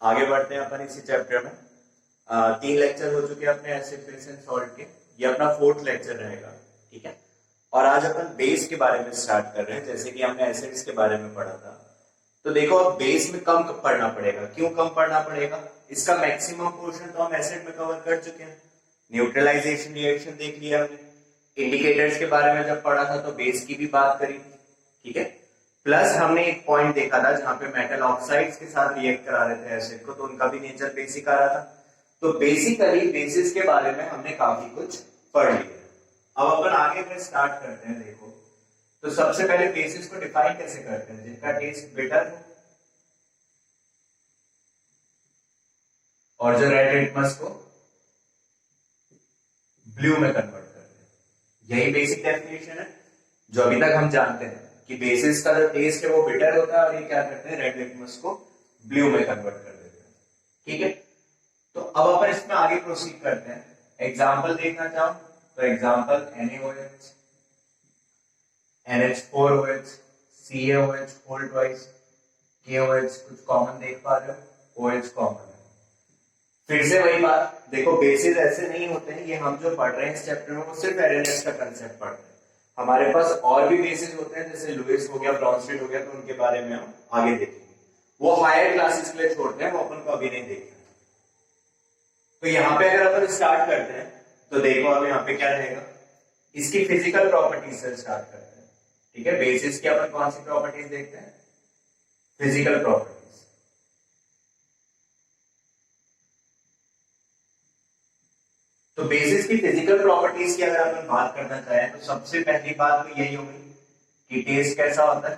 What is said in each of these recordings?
आगे बढ़ते हैं अपन इसी चैप्टर में। 3 लेक्चर हो चुके हैं अपने एसिड बेस एंड सॉल्ट के। ये अपना 4th लेक्चर रहेगा, ठीक है। और आज अपन बेस के बारे में स्टार्ट कर रहे हैं। जैसे कि हमने एसिड्स के बारे में पढ़ा था, तो देखो अब बेस में कम पढ़ना पड़ेगा। क्यों कम पढ़ना पड़ेगा? इसका मैक्सिमम पोर्शन तो हम एसिड में कवर कर चुके हैं। न्यूट्रलाइजेशन रिएक्शन देख लिया हमने, इंडिकेटर्स के बारे में जब पढ़ा था तो बेस की भी बात करी, ठीक है। प्लस हमने एक पॉइंट देखा था जहां पे मेटल ऑक्साइड्स के साथ रिएक्ट करा रहे थे एसिड को, तो उनका भी नेचर बेसिक आ रहा था। तो बेसिकली बेसिस के बारे में हमने काफी कुछ पढ़ लिया। अब अपन आगे में स्टार्ट करते हैं। देखो, तो सबसे पहले बेसिस को डिफाइन कैसे करते हैं? जिनका टेस्ट बिटर हो और जो रेड लिटमस को ब्लू में कन्वर्ट करते हैं। यही बेसिक डेफिनेशन है जो अभी तक हम जानते हैं कि बेसिस का जो टेस्ट है वो बिटर होता है और ये क्या करते हैं, रेड लिटमस को ब्लू में कन्वर्ट कर देते हैं, ठीक है। तो अब अपन इसमें आगे प्रोसीड करते हैं। एग्जांपल देखना चाहो तो example NaOH, NH4OH, CaOH whole twice, KOH कुछ कॉमन देख पा रहे हो, OH कॉमन है। फिर से वही बात, देखो बेसिस ऐसे नहीं होते हैं। ये हम जो पढ़ रहे हैं इस चैप्टर में वो सिर्फ एरनेस्ट का कंसेप्ट पढ़ रहे हैं। हमारे पास और भी बेसिस होते हैं, जैसे लुईस हो गया, ब्रॉन्स्टेड हो गया, तो उनके बारे में हम आगे देखेंगे। वो हायर क्लासेस के लिए छोड़ते हैं, वो अपन को अभी नहीं देखना। तो यहाँ पे अगर अपन स्टार्ट करते हैं तो देखो अब यहाँ पे क्या रहेगा, इसकी फिजिकल प्रॉपर्टीज से स्टार्ट करते हैं, ठीक है। बेसिस की अपन कौन सी प्रॉपर्टीज देखते हैं? Physical properties. तो बेसिस की फिजिकल प्रॉपर्टीज की अगर अपन बात करना चाहें तो सबसे पहली बात तो यही होगी कि टेस्ट कैसा होता है,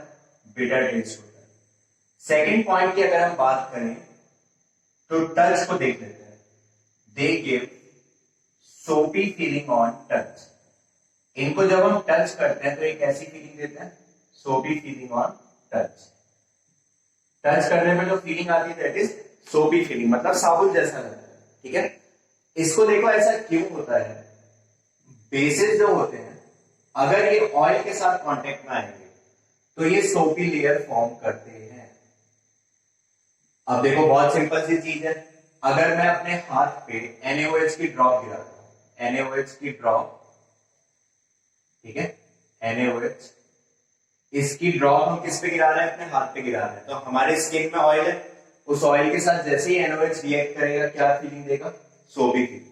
बिटर टेस्ट होता है। सेकंड पॉइंट की अगर हम बात करें तो टच को देख लेते हैं। दे गिव सोपी फीलिंग ऑन टच। इनको जब हम टच करते हैं तो एक ऐसी फीलिंग देते हैं, सोपी फीलिंग ऑन टच। टच करने में जो फीलिंग आती है दैट इज सोपी फीलिंग, मतलब साबुन जैसा लगता है, ठीक है। इसको देखो ऐसा क्यों होता है? बेसिस जो होते हैं अगर ये ऑयल के साथ कांटेक्ट में आएंगे तो ये सोपी लेयर फॉर्म करते हैं। अब देखो बहुत सिंपल सी चीज है, अगर मैं अपने हाथ पे NaOH की ड्रॉप गिराता हूं, NaOH की ड्रॉप, ठीक है, NaOH, इसकी ड्रॉप हम किस पे गिरा रहे हैं? अपने हाथ पे गिरा रहे हैं। तो हमारे स्किन में ऑयल है, उस ऑयल के साथ जैसे ही NaOH रिएक्ट करेगा क्या फीलिंग देगा? सोपी फीलिंग।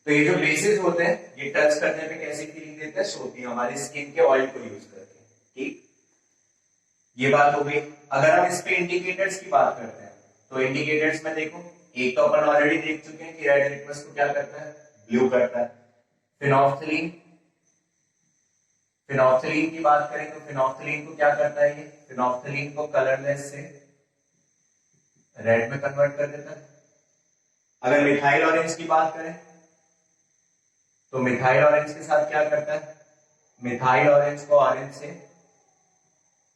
तो ये जो बेसिस होते हैं ये टच करने पे कैसी फीलिंग देते हैं? सोपी, हमारी स्किन के ऑयल को यूज करके, ठीक। ये बात हो गई। अगर हम इस पे इंडिकेटर्स की बात करते हैं तो इंडिकेटर्स में देखो, एक तो अपन ऑलरेडी देख चुके हैं कि रेड लिटमस को क्या करता है? ब्लू करता है। फिनोल्फ्थलीन, फिनोल्फ्थलीन की बात करें तो फिनोल्फ्थलीन को क्या करता है? ये फिनोल्फ्थलीन को कलरलेस से रेड में कन्वर्ट कर देता है। अगर मिथाइल ऑरेंज की बात करें तो मिथाइल ऑरेंज के साथ क्या करता है? मिथाइल ऑरेंज को ऑरेंज से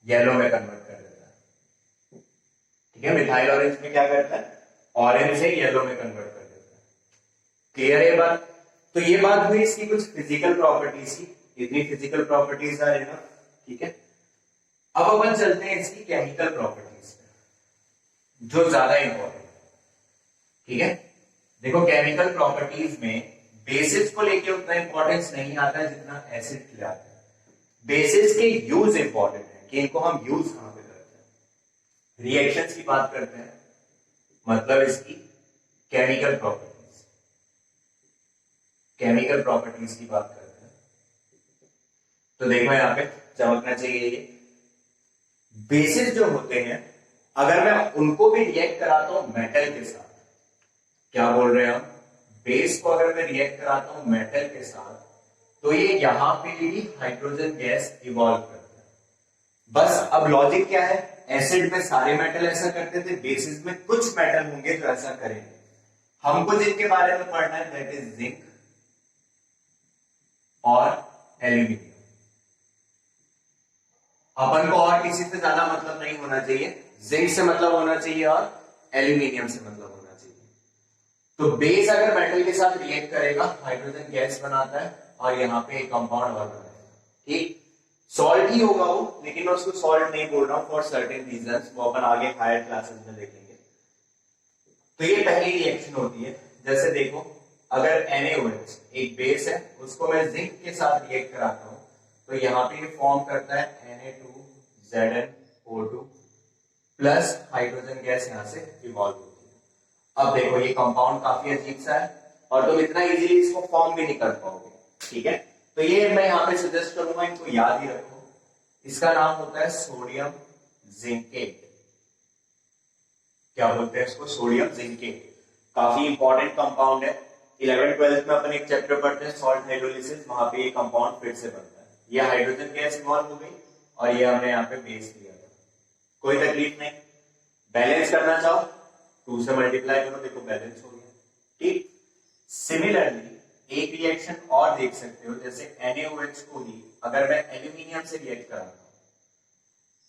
येलो में कन्वर्ट कर देता है, ठीक है। मिथाइल ऑरेंज में क्या करता है? ऑरेंज से येलो में कन्वर्ट कर देता है। क्लियर है बात? तो ये बात हुई इसकी कुछ फिजिकल प्रॉपर्टीज की। इतनी फिजिकल प्रॉपर्टीज आ रही ना, ठीक है। अब अपन चलते हैं इसकी केमिकल प्रॉपर्टीज पे, जो ज्यादा इंपॉर्टेंट है, ठीक है। देखो केमिकल प्रॉपर्टीज में बेसिस को लेके उतना इंपॉर्टेंस नहीं आता है जितना एसिड के लिए आता है। बेसिस के यूज इंपॉर्टेंट है कि इनको हम यूज कहां पे करते हैं। रिएक्शंस की बात करते हैं, मतलब इसकी केमिकल प्रॉपर्टीज, केमिकल प्रॉपर्टीज की बात करते हैं। तो देखो यहां पे चमकना चाहिए ये बेसिस जो होते हैं, अगर मैं उनको भी रिएक्ट कराता हूं मेटल के साथ, क्या बोल रहे हैं हम? बेस को अगर मैं रिएक्ट कराता हूं मेटल के साथ तो ये यहां पे भी हाइड्रोजन गैस इवॉल्व करता है। बस अब लॉजिक क्या है? एसिड में सारे मेटल ऐसा करते थे, बेसिस में कुछ मेटल होंगे जो ऐसा करेंगे। हमको जिनके बारे में पढ़ना है दैट इज जिंक और एल्यूमिनियम। अपन को और किसी से ज्यादा मतलब नहीं होना चाहिए, जिंक से मतलब होना चाहिए और एल्यूमिनियम से मतलब होना चाहिए। तो बेस अगर मेटल के साथ रिएक्ट करेगा हाइड्रोजन गैस बनाता है और यहाँ पे एक कंपाउंड बन रहा है, ठीक। सॉल्ट ही होगा वो, लेकिन मैं उसको सॉल्ट नहीं बोल रहा हूं फॉर सर्टेन रीजंस, वो अपन आगे हायर क्लासेस में देखेंगे। तो ये पहली रिएक्शन होती है। जैसे देखो, अगर NaOH एक बेस है, उसको मैं जिंक के साथ रिएक्ट कराता हूं, तो यहाँ पे ये फॉर्म करता है Na2ZnO2 प्लस हाइड्रोजन गैस यहाँ से इवॉल्व होती है। अब देखो ये कंपाउंड काफी अजीब सा है और तुम इतना इजीली इसको फॉर्म भी नहीं कर पाओगे, ठीक है। तो ये मैं यहाँ पे सजेस्ट करूंगा, इनको याद ही रखो। इसका नाम होता है सोडियम जिंकेट। क्या बोलते हैं इसको? Sodium zincate. काफी इंपॉर्टेंट कंपाउंड है। 11th-12th में अपन एक चैप्टर पढ़ते हैं सॉल्ट हाइड्रोलिसिस, वहां पे ये कंपाउंड फिर से बनता है। ये हाइड्रोजन गैस इवॉल्व हो गई और ये हमने यहाँ पे बेस लिया था, कोई तकलीफ नहीं। बैलेंस करना चाहो 2 से मल्टीप्लाई करो, देखो बैलेंस हो गया, ठीक। सिमिलरली एक रिएक्शन और देख सकते हो, जैसे NaOH को ही अगर मैं एल्यूमिनियम से रिएक्ट कराता हूं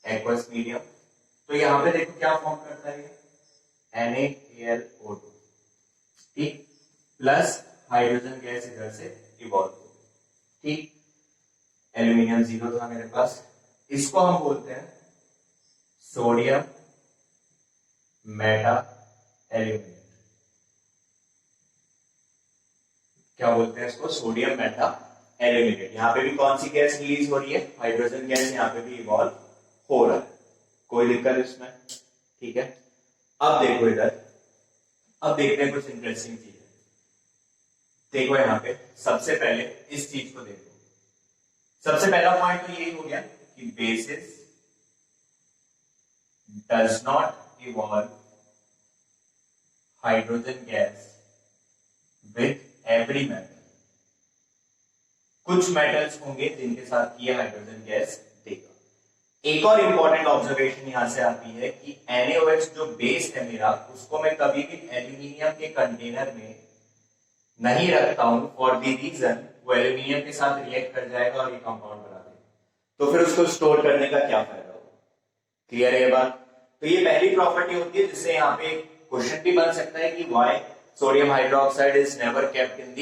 एक्वस मीडियम, तो यहां पे देखो क्या फॉर्म करता है, NaAlO2, ठीक, प्लस हाइड्रोजन गैस इधर से इवॉल्व हो गई, ठीक। एल्यूमिनियम 0 था मेरे पास, इसको हम बोलते हैं सोडियम मेटा एल्यूमिनेट। क्या बोलते हैं इसको? Sodium Meta aluminate. यहां पे भी कौन सी गैस रिलीज हो रही है? हाइड्रोजन गैस यहां पे भी इवॉल्व हो रहा है, कोई दिक्कत इसमें, ठीक है। अब देखो इधर, अब देखते हैं कुछ इंटरेस्टिंग चीज है। देखो यहां पे सबसे पहले इस चीज को देखो, सबसे पहला पॉइंट तो यही हो गया कि basis does not evolve hydrogen gas with every metal. कुछ मेटल्स होंगे जिनके साथ ये हाइड्रोजन गैस देगा। एक और इंपॉर्टेंट ऑब्जर्वेशन यहां से आती है कि NaOH जो बेस है मेरा, उसको मैं कभी भी एल्यूमिनियम के कंटेनर में नहीं रखता हूं, फॉर द रीजन वो एल्यूमिनियम के साथ रिएक्ट कर जाएगा और ये कंपाउंड बना देगा, तो फिर उसको स्टोर करने का क्या फायदा होगा? क्लियर है ये बात? तो ये पहली प्रॉपर्टी होती है जिससे यहाँ पे क्वेश्चन भी बन सकता है कि why sodium hydroxide is never kept in the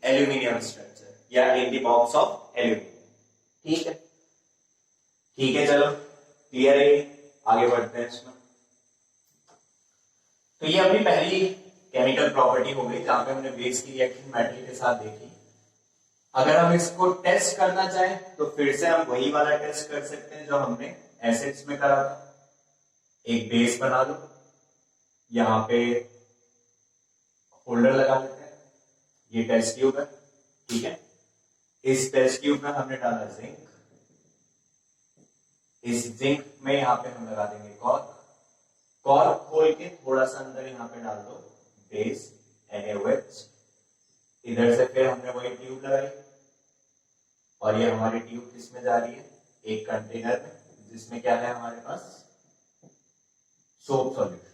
aluminium structure या in the box of aluminium, ठीक है। ठीक है, चलो क्लियर है, आगे बढ़ते हैं इसमें। तो ये अपनी पहली केमिकल प्रॉपर्टी हो गई जहां पे हमने बेस की रिएक्शन मेटल के साथ देखी। अगर हम इसको टेस्ट करना चाहें तो फिर से हम वही वाला टेस्ट कर सकते हैं जो हमने एसिड्स में करा था। एक बेस बना लो, यहां पे होल्डर लगा लेते हैं, ये टेस्ट ट्यूब है, ठीक है। इस टेस्ट ट्यूब में हमने डाला जिंक, इस जिंक में यहां पे हम लगा देंगे कॉर्क, कॉर्क खोल के थोड़ा सा अंदर यहां पे डाल दो बेस NaOH, इधर से फिर हमने वही ट्यूब लगाई और ये हमारी ट्यूब किसमें जा रही है? एक कंटेनर में, जिसमें क्या है हमारे पास? Soap solution.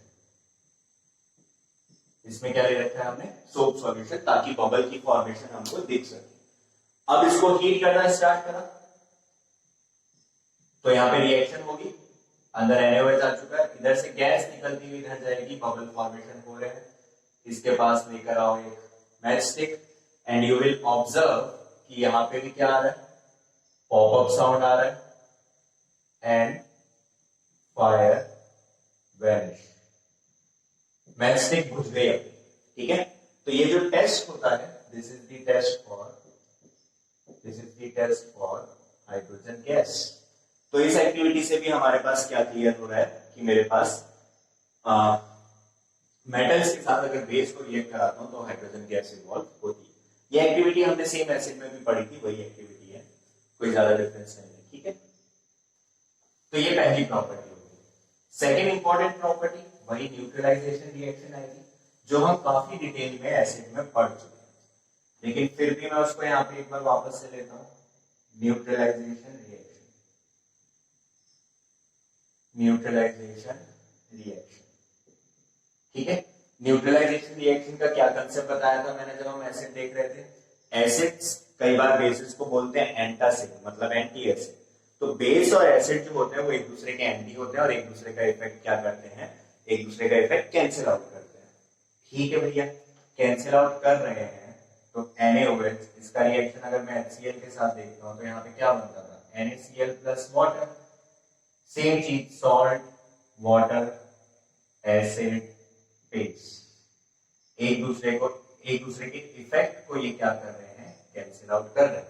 इसमें क्या ले रखा है हमने? सोप सॉल्यूशन, ताकि बबल की फॉर्मेशन हमको दिख सके। अब इसको हीट करना स्टार्ट करा तो यहाँ पे रिएक्शन होगी, अंदर NaOH आ चुका है, इधर से गैस निकलती हुई इधर जाएगी, बबल फॉर्मेशन हो रहे हैं। इसके पास लेकर आओ एक match stick and you will observe कि यहां पे भी क्या आ रहा है? पॉपअप साउंड आ रहा है and fire vanish. Match stick बुझ गई अब, ठीक है। तो ये जो टेस्ट होता है, this is the test for hydrogen gas. तो इस एक्टिविटी से भी हमारे पास क्या क्लियर हो रहा है कि मेरे पास मेटल्स के साथ अगर बेस को रिएक्ट कराता हूं तो हाइड्रोजन गैस इवॉल्व होती है। ये एक्टिविटी हमने सेम एसिड में भी पढ़ी थी, वही एक्टिविटी है, कोई ज्यादा डिफरेंस नहीं है, ठीक है। तो ये पहली प्रॉपर्टी होगी। सेकेंड इंपॉर्टेंट प्रॉपर्टी वही न्यूट्रलाइजेशन रिएक्शन आएगी, जो हम काफी डिटेल में एसिड में पढ़ चुके हैं, लेकिन फिर भी मैं उसको यहाँ पे एक बार वापस से लेता हूं। न्यूट्रलाइजेशन रिएक्शन, ठीक है। न्यूट्रलाइजेशन रिएक्शन का क्या कंसेप्ट बताया था मैंने जब हम एसिड देख रहे थे? एसिड्स कई बार बेसिस को बोलते हैं एंटासिड, मतलब एंटी एसिड। तो बेस और एसिड जो होते हैं वो एक दूसरे के एंटी होते हैं और एक दूसरे का इफेक्ट क्या करते हैं? एक दूसरे का इफेक्ट कैंसिल आउट करते हैं, ठीक है भैया। कैंसिल आउट कर रहे हैं तो NaOH, इसका रिएक्शन अगर मैं HCl के साथ देखता हूं तो यहाँ पे क्या बनता था? NaCl plus water. सेम चीज, सॉल्ट, वाटर, एसिड, बेस, एक दूसरे के इफेक्ट को ये क्या कर रहे हैं, कैंसिल आउट कर रहे हैं,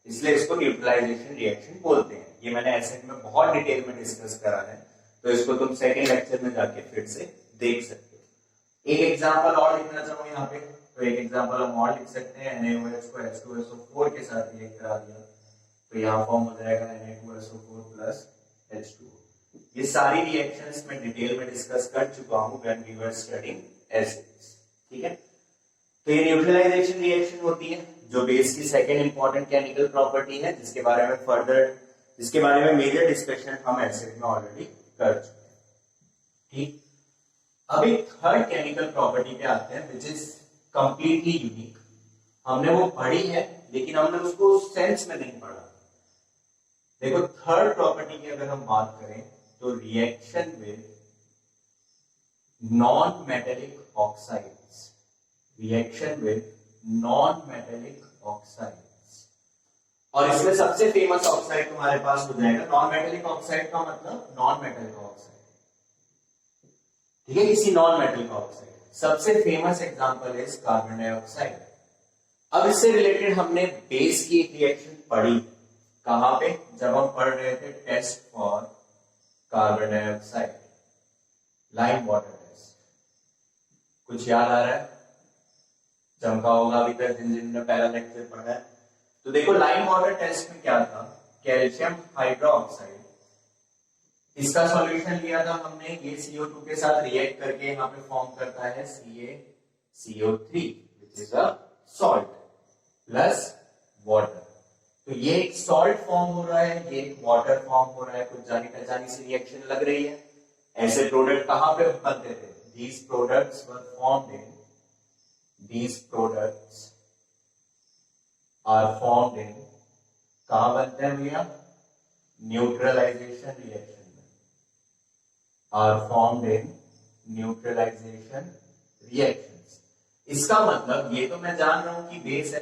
इसलिए इसको न्यूट्रलाइजेशन रिएक्शन बोलते हैं। ये मैंने एसिड में बहुत डिटेल में डिस्कस करा है, तो इसको तुम सेकेंड लेक्चर में जाके फिर से देख सकते हो। एक एग्जांपल और लिखना चाहूँ यहाँ पे, तो एक एग्जांपल हम और लिख सकते हैं। NaOH को H2SO4 के साथ रिएक्ट करा दिया तो यहाँ फॉर्म हो जाएगा Na2SO4 प्लस H2O। ये सारी रिएक्शंस मैं डिटेल में डिस्कस कर चुका हूँ when we were studying acids, ठीक है। तो ये न्यूट्रलाइजेशन रिएक्शन होती है जो बेस की सेकेंड इंपॉर्टेंट केमिकल प्रॉपर्टी है, जिसके बारे में मेजर डिस्कशन हम एसिड में ऑलरेडी कर चुके हैं, ठीक। अब एक थर्ड केमिकल प्रॉपर्टी पे आते हैं विच इज कंप्लीटली यूनिक। हमने वो पढ़ी है लेकिन हमने उसको सेंस में नहीं पढ़ा। देखो थर्ड प्रॉपर्टी की अगर हम बात करें तो reaction with non metallic oxides, reaction with non metallic oxides, और इसमें सबसे फेमस ऑक्साइड तुम्हारे पास हो जाएगा। नॉन मेटेलिक ऑक्साइड का मतलब नॉन मेटल का ऑक्साइड, ठीक है, किसी नॉन मेटल का ऑक्साइड। सबसे फेमस एग्जांपल है कार्बन डाइऑक्साइड। अब इससे रिलेटेड हमने बेस की एक रिएक्शन पढ़ी, कहां पे, जब हम पढ़ रहे थे test for carbon dioxide, lime water test. कुछ याद आ रहा है, चमका होगा अभी तक जिन्होंने पहला लेक्चर पढ़ा है। तो देखो लाइम वाटर टेस्ट में क्या था, कैल्शियम हाइड्रोक्साइड, इसका सॉल्यूशन लिया था हमने, ये CO2 के साथ रिएक्ट करके यहाँ पे फॉर्म करता है CaCO3 which is a salt plus water. तो ये एक सॉल्ट फॉर्म हो रहा है, ये एक वाटर फॉर्म हो रहा है, कुछ जानी पहचानी सी रिएक्शन लग रही है। ऐसे प्रोडक्ट कहां पे बनते थे, these products were formed in, these products are formed in, कहां बनते हैं भैया, neutralization reaction are formed in neutralization reactions। इसका मतलब ये तो मैं जान रहा हूं कि बेस है,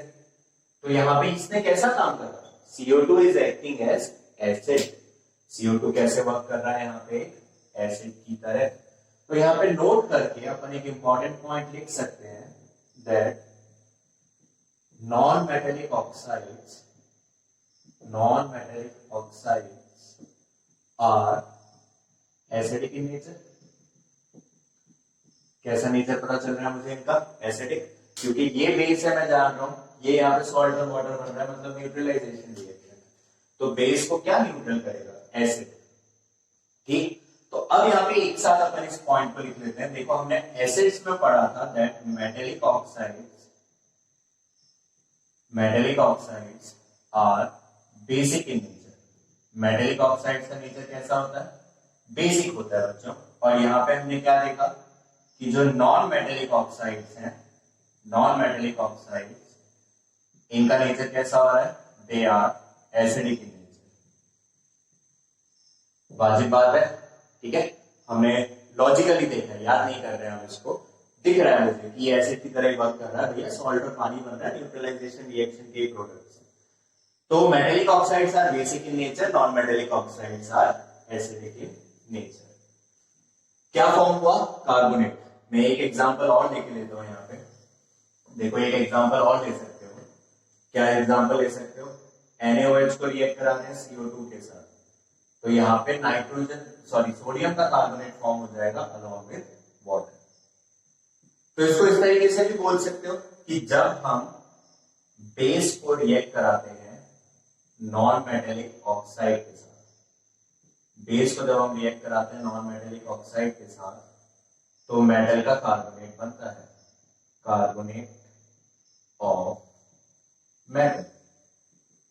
तो यहां पे इसने कैसा काम कर रहा है, CO2 is acting as acid। CO2 कैसे वर्क कर रहा है यहाँ पे, एसिड की तरह। तो यहाँ पे नोट करके अपन एक इंपॉर्टेंट पॉइंट लिख सकते हैं that non metallic oxides are acidic in nature. कैसा नेचर पता चल रहा है मुझे इनका, एसिडिक, क्योंकि ये बेस है मैं जान रहा हूं, ये यहाँ पे सॉल्ट और वाटर बन रहा है, मतलब न्यूट्रलाइजेशन रिएक्शन। तो बेस को क्या न्यूट्रल करेगा, एसिड, ठीक। तो अब यहाँ पे एक साथ अपन इस पॉइंट को लिख लेते हैं। देखो हमने एसिड्स में पढ़ा था that metallic oxides are basic in nature. Metallic oxides का नेचर कैसा होता है, बेसिक होता है बच्चों। और यहां पे हमने क्या देखा कि जो नॉन मेटेलिक ऑक्साइड्स हैं, नॉन मेटेलिक ऑक्साइड्स, इनका नेचर कैसा हो रहा है, they are acidic in nature. वाजिब बात है, ठीक है, हमने लॉजिकली देखा, याद नहीं कर रहे हैं हम इसको, दिख रहा है मुझे कि एसिड की तरह ही वर्क कर रहा है भैया, सॉल्ट और पानी बन रहा है, न्यूट्रलाइजेशन रिएक्शन के प्रोडक्ट्स। तो metallic oxides are basic in nature, non metallic oxides are acidic in nature. क्या फॉर्म हुआ, कार्बोनेट। मैं एक एग्जांपल और लेके लेता हूं यहाँ पे, देखो एक एग्जांपल और ले सकते हो। क्या एग्जांपल ले सकते हो, NaOH को रिएक्ट कराते हैं CO2 के साथ, तो यहाँ पे सोडियम का कार्बोनेट फॉर्म हो जाएगा अलॉन्ग विद वाटर। तो इसको इस तरीके से भी बोल सकते हो कि जब हम बेस को रिएक्ट कराते हैं नॉन मेटेलिक ऑक्साइड के साथ, बेस को जब हम रिएक्ट कराते हैं नॉन मेटेलिक ऑक्साइड के साथ, तो मेटल का कार्बोनेट बनता है, carbonate of metal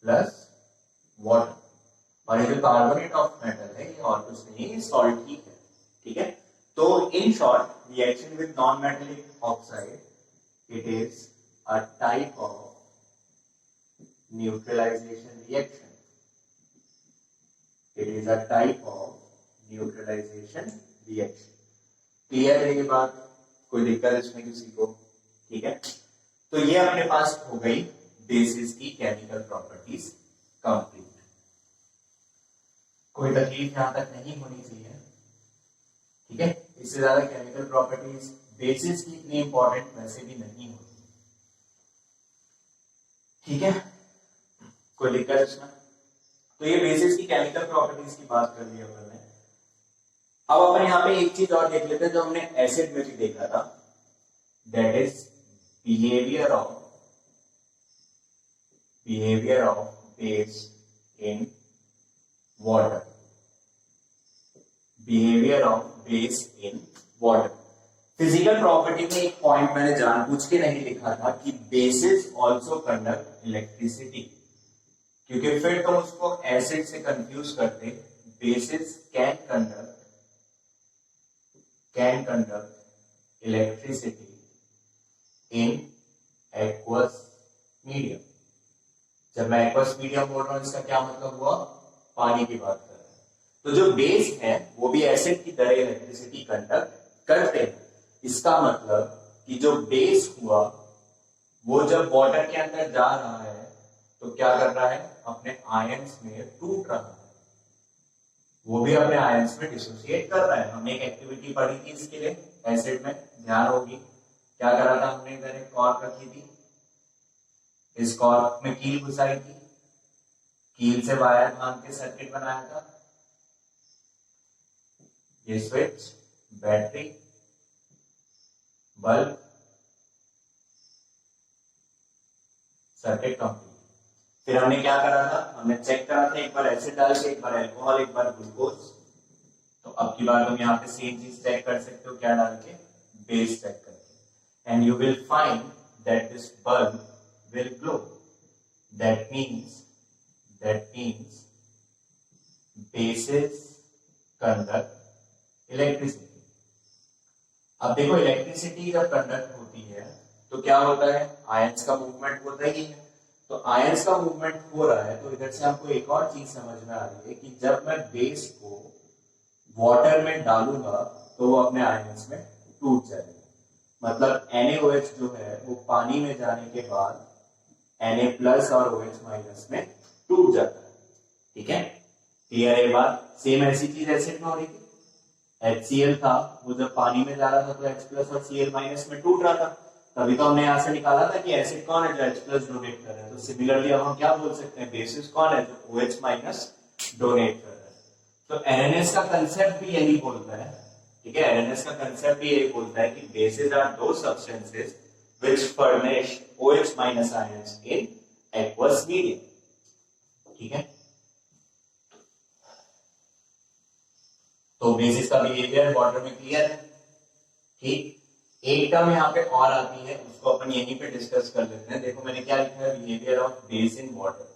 plus water. और ये जो कार्बोनेट ऑफ मेटल है ये और कुछ नहीं है, सॉल्ट ही है, ठीक है। तो in short reaction with non metallic oxide, it is a type of neutralization reaction. It is a type of neutralization reaction। Clear है ये बात, कोई दिक्कत इसमें किसी को, ठीक है। तो ये अपने पास हो गई बेसिस की केमिकल प्रॉपर्टीज कंप्लीट। कोई तकलीफ यहां तक नहीं होनी चाहिए, ठीक है। इससे ज्यादा केमिकल प्रॉपर्टीज बेसिस की इतनी इंपॉर्टेंट वैसे भी नहीं होती। ठीक है, कोई दिक्कत इसमें? तो ये बेसिस की केमिकल प्रॉपर्टीज की बात कर ली अपन ने। अब अपन यहाँ पे एक चीज और देख लेते हैं जो हमने एसिड में भी देखा था, that is behaviour of base in water. Behaviour of base in water. Physical property में एक पॉइंट मैंने जानबूझ के नहीं लिखा था कि बेसिस ऑल्सो कंडक्ट इलेक्ट्रिसिटी, क्योंकि फिर तुम उसको एसिड से कंफ्यूज करते। Basis can conduct electricity in aqueous medium. जब मैं एक्वस मीडियम बोल रहा हूं इसका क्या मतलब हुआ? पानी की बात कर रहे हैं। तो जो बेस है वो भी एसिड की तरह इलेक्ट्रिसिटी कंडक्ट करते हैं। इसका मतलब कि जो बेस हुआ वो जब वाटर के अंदर जा रहा है तो क्या कर रहा है? अपने आयंस में टूट रहा है, वो भी अपने आयंस में डिसोसिएट कर रहा है। हमने एक एक्टिविटी पढ़ी थी इसके लिए एसिड में, ध्यान होगी। क्या करा था हमने? इधर एक कॉर्क रखी थी, इस कॉर्क में कील घुसाई थी, कील से वायर बांध के सर्किट बनाया था। ये switch, battery, bulb, circuit complete. फिर हमने क्या करा था? हमने चेक करा था, एक बार एसिड डाल के, एक बार अल्कोहल, एक बार ग्लूकोज। तो अब की बार तुम यहाँ पे सेम चीज चेक कर सकते हो, क्या डाल के? बेस चेक करके। And you will find that this bulb will glow. That means bases conduct electricity. अब देखो इलेक्ट्रिसिटी जब कंडक्ट होती है तो क्या होता है? आयंस का मूवमेंट होता ही है। तो आयंस का मूवमेंट हो रहा है तो इधर से हमको एक और चीज समझ में आ रही है कि जब मैं बेस को वाटर में डालूंगा तो वो अपने आयंस में टूट जाएगा। मतलब NaOH जो है वो पानी में जाने के बाद Na+ और OH- में टूट जाता है। ठीक है, क्लियर है बात? सेम ऐसी चीज एसिड में हो रही थी। HCl था, वो जब पानी में जा रहा था तो H+ और Cl- में टूट रहा था। तभी तो हमने यहां से निकाला था कि एसिड कौन है? जो H+ डोनेट कर रहा है। तो सिमिलरली अब हम क्या बोल सकते हैं? बेसिस कौन है? जो OH- डोनेट कर रहा है। तो NNS का कंसेप्ट भी यही बोलता है। ठीक है, NNS का कंसेप्ट भी यही बोलता है कि बेसिस आर दो substances which furnish OH- ions in aqueous medium. ठीक है, तो बेसिस का बिहेवियर वाटर में क्लियर है। ठीक, एक टर्म यहाँ पे और आती है, उसको अपन यहीं पे डिस्कस कर लेते हैं। देखो मैंने क्या लिखा है? Behaviour of base in water.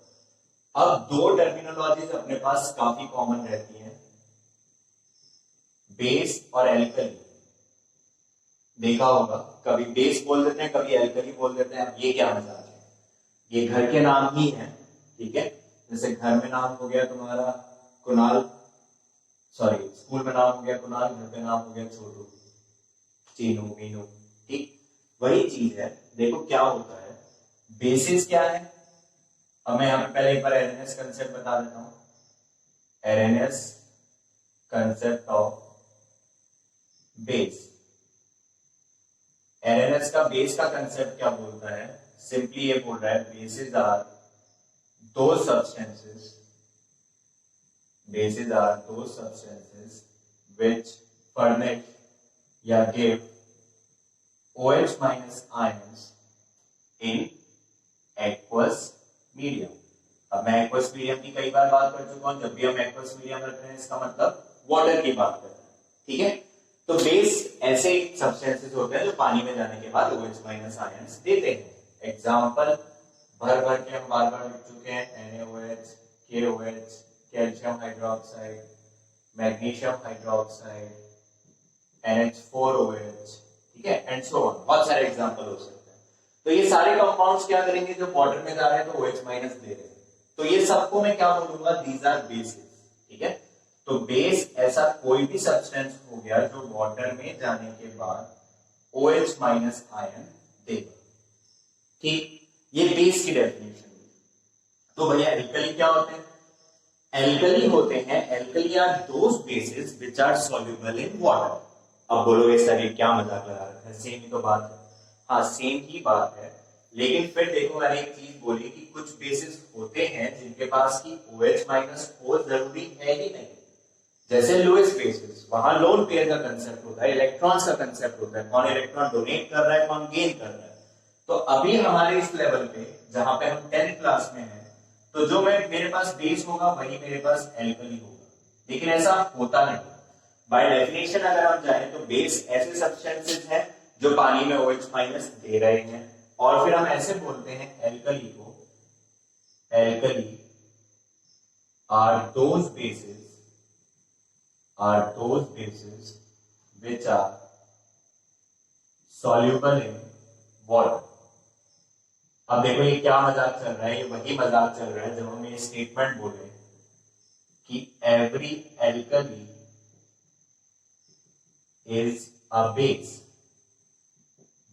अब दो टर्मिनोलॉजीज अपने पास काफी कॉमन रहती हैं, बेस और एल्कली। देखा होगा, कभी बेस बोल देते हैं, कभी एल्कली बोल देते हैं। अब ये क्या मजाक है? ये घर के नाम ही है। ठीक है, जैसे घर में नाम हो गया तुम्हारा कुणाल, सॉरी स्कूल में नाम हो गया कुणाल, घर पे नाम हो गया छोटू, चीनू, मीनू। ठीक, वही चीज है। देखो क्या होता है, बेसिस क्या है? अब मैं यहाँ पे पहले एक बार एरएनएस कंसेप्ट बता देता हूं। एरएनएस कंसेप्ट ऑफ बेस। एरएनएस का बेस का कंसेप्ट क्या बोलता है? सिंपली ये बोल रहा है बेसिस आर दो सब्सटेंसेस, बेसिस आर दो सब्सटेंसेस which furnish या give OH- ions in aqueous medium। अब मैं एक्वस मीडियम की कई बार बात कर चुका हूं। जब भी हम एक्वस मीडियम रख रहे हैं इसका मतलब वाटर की बात कर रहे हैं। ठीक है, तो बेस ऐसे सब्सटेंसेस होते हैं जो पानी में जाने के बाद OH- आयंस देते हैं। एग्जांपल भर भर के हम बार बार लिख चुके हैं, NaOH, KOH, calcium hydroxide, magnesium hydroxide, NH4OH। ठीक है, एंड सो ऑन, बहुत सारे एग्जांपल हो सकते हैं। तो ये सारे कंपाउंड्स क्या करेंगे? जो वाटर में जा रहे हैं तो OH- दे रहे हैं, तो ये सबको मैं क्या बोलूंगा? These are bases. ठीक है, तो बेस ऐसा कोई भी सब्सटेंस हो गया जो वाटर में जाने के बाद OH- आयन देगा। ठीक, ये बेस की डेफिनेशन हुई। तो भैया एल्कली क्या होते हैं? एल्कली होते हैं, alkali are those bases which are soluble in water. अब बोलोगे सर ये क्या मजाक लगा रखा है, सेम ही तो बात है। हाँ सेम ही बात है, लेकिन फिर देखो मैंने एक चीज बोली कि कुछ बेसिस होते हैं जिनके पास की OH माइनस O जरूरी है ही नहीं। जैसे लोएस्ट बेसिस, वहां लोन पेयर का कंसेप्ट होता है, इलेक्ट्रॉन्स का कंसेप्ट होता है, कौन इलेक्ट्रॉन डोनेट कर रहा है, कौन गेन कर रहा है। तो अभी हमारे इस लेवल पे जहां पे हम 10th क्लास में हैं, तो जो मैं मेरे पास बेस होगा वही मेरे पास एल्कली होगा, लेकिन ऐसा होता नहीं। बाय डेफिनेशन अगर हम जाएं तो बेस ऐसे सब्सटेंसेस हैं जो पानी में OH माइनस दे रहे हैं, और फिर हम ऐसे बोलते हैं एल्कली को, alkali are those bases which are soluble in water। अब देखो ये क्या मजाक चल रहा है, ये वही मजाक चल रहा है जब हम ये स्टेटमेंट बोले कि every alkali is a base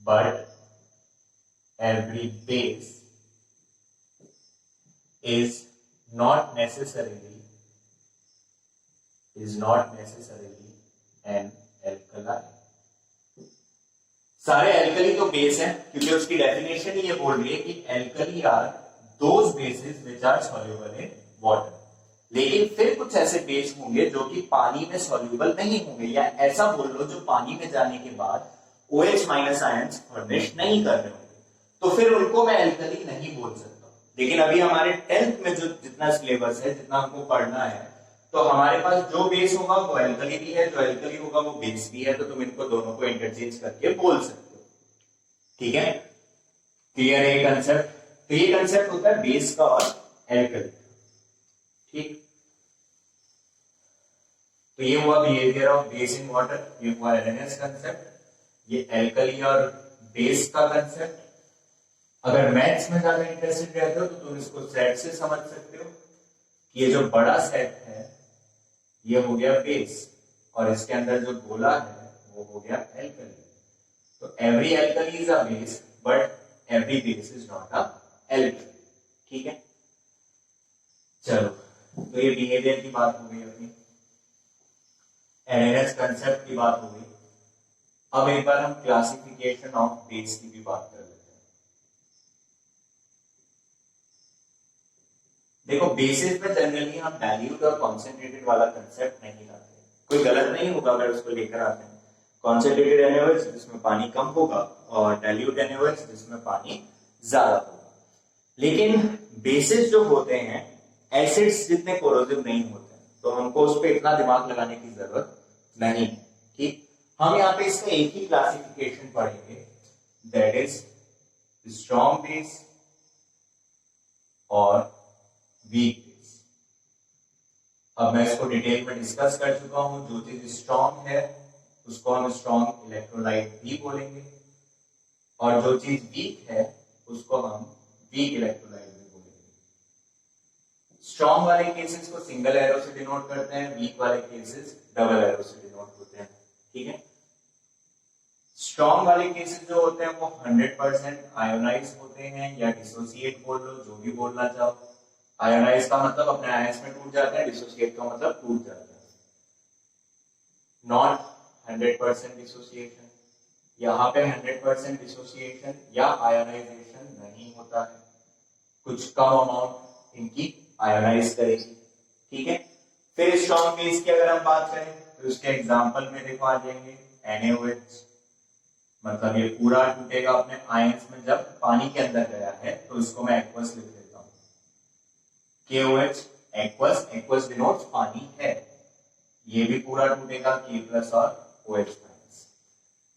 but every base is not necessarily an alkali। सारे एल्कली तो बेस है, क्योंकि उसकी डेफिनेशन ही ये बोल रही है कि alkali are those bases which are soluble in water. लेकिन फिर कुछ ऐसे बेस होंगे जो कि पानी में सॉल्युबल नहीं होंगे, या ऐसा बोल लो जो पानी में जाने के बाद OH माइनस आयंस फॉर्मेशन नहीं कर रहे होंगे, तो फिर उनको मैं एल्कली नहीं बोल सकता। लेकिन अभी हमारे 10th में जो जितना सिलेबस है, जितना हमको पढ़ना है, तो हमारे पास जो बेस होगा वो एल्कली भी है, जो एल्कली होगा वो बेस भी है, तो तुम इनको दोनों को इंटरचेंज करके बोल सकते हो। ठीक है, क्लियर है ये कंसेप्ट? तो ये कंसेप्ट होता है बेस का और एल्कली। ठीक, तो ये हुआ behaviour of base in water, ये हुआ एलएनएस कंसेप्ट, ये एल्कली और बेस का कंसेप्ट। अगर मैथ्स में ज्यादा इंटरेस्टेड रहते हो तो तुम इसको सेट से समझ सकते हो कि ये जो बड़ा सेट है ये हो गया बेस, और इसके अंदर जो गोला है वो हो गया एल्कली। तो every alkali is a base but every base is not a alkali. ठीक है, चलो, तो ये बिहेवियर की बात हो गई अपनी, एलएनएस कंसेप्ट की बात हो गई। अब एक बार हम क्लासिफिकेशन ऑफ बेस की भी बात कर लेते हैं। देखो बेसिस में जनरली हम डाइल्यूट और कॉन्सेंट्रेटेड वाला कंसेप्ट नहीं लाते, कोई गलत नहीं होगा अगर उसको लेकर आते हैं। कॉन्सेंट्रेटेड NaOH जिसमें पानी कम होगा, और डाइल्यूट NaOH जिसमें पानी ज्यादा होगा। लेकिन बेसिस जो होते हैं एसिड्स जितने कोरोसिव नहीं होते, तो हमको उस पर इतना दिमाग लगाने की जरूरत नहीं है। ठीक, हम यहाँ पे इसका एक ही क्लासिफिकेशन पढ़ेंगे, दैट इज स्ट्रॉन्ग बेस और वीक बेस। अब मैं इसको डिटेल में डिस्कस कर चुका हूं, जो चीज स्ट्रॉन्ग है उसको हम स्ट्रॉन्ग इलेक्ट्रोलाइट भी बोलेंगे, और जो चीज वीक है उसको हम वीक इलेक्ट्रोलाइट भी बोलेंगे। स्ट्रॉन्ग वाले केसेस को सिंगल एरो से डिनोट करते हैं, वीक वाले केसेस डबल एरो से डिनोट होते हैं। ठीक है, स्ट्रॉन्ग वाले केसेस जो होते हैं वो 100% आयोनाइज होते हैं, या डिसोसिएट बोल लो, जो भी बोलना चाहो। आयोनाइज का मतलब अपने आयंस में टूट जाता है, डिसोसिएट का मतलब टूट जाता है। नॉट 100% डिसोसिएशन, यहाँ पे 100% डिसोसिएशन या आयोनाइजेशन नहीं होता है, कुछ कम अमाउंट इनकी आयोनाइज करेगी। ठीक है, फिर स्ट्रॉन्ग बेस की अगर हम बात करें तो उसके एग्जांपल में देखो आ जाएंगे NaOH, मतलब ये पूरा टूटेगा अपने आयंस में जब पानी के अंदर गया है, तो इसको मैं एक्वस लिख देता हूं, KOH एक्वस, एक्वस डिनोट्स पानी है, ये भी पूरा टूटेगा K+ और OH माइनस।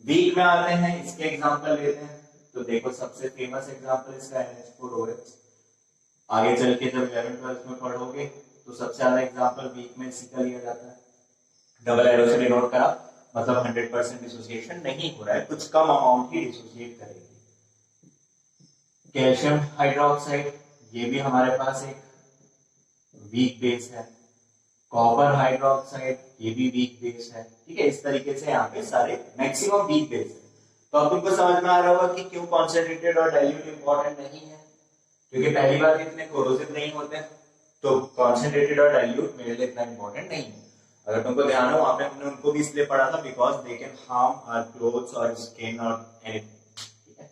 वीक में आते हैं, इसके एग्जांपल लेते हैं, तो देखो सबसे फेमस एग्जांपल इसका NH4OH। आगे चल के जब 11th-12th में पढ़ोगे तो सबसे ज्यादा एग्जांपल वीक में इसी का लिया जाता है, डबल एरो से डिनोट करा, मतलब 100% डिसोसिएशन नहीं हो रहा है, कुछ कम अमाउंट ही डिसोसिएट करेगी। कैल्शियम हाइड्रोक्साइड, ये भी हमारे पास एक वीक बेस है। कॉपर हाइड्रोक्साइड, ये भी वीक बेस है। ठीक है, इस तरीके से यहाँ पे सारे मैक्सिमम वीक बेस है। तो अब तुमको समझ में आ रहा होगा कि क्यों कॉन्सेंट्रेटेड और डाइल्यूट इंपॉर्टेंट नहीं है, क्योंकि पहली बार इतने कोरोसिव नहीं होते, तो कॉन्सेंट्रेटेड और डाइल्यूट मेरे लिए इतना इंपॉर्टेंट नहीं है। अगर तुमको ध्यान हो, वहां पे हमने उनको भी इसलिए पढ़ा था because they can harm our clothes और स्किन और एनीथिंग, ठीक है।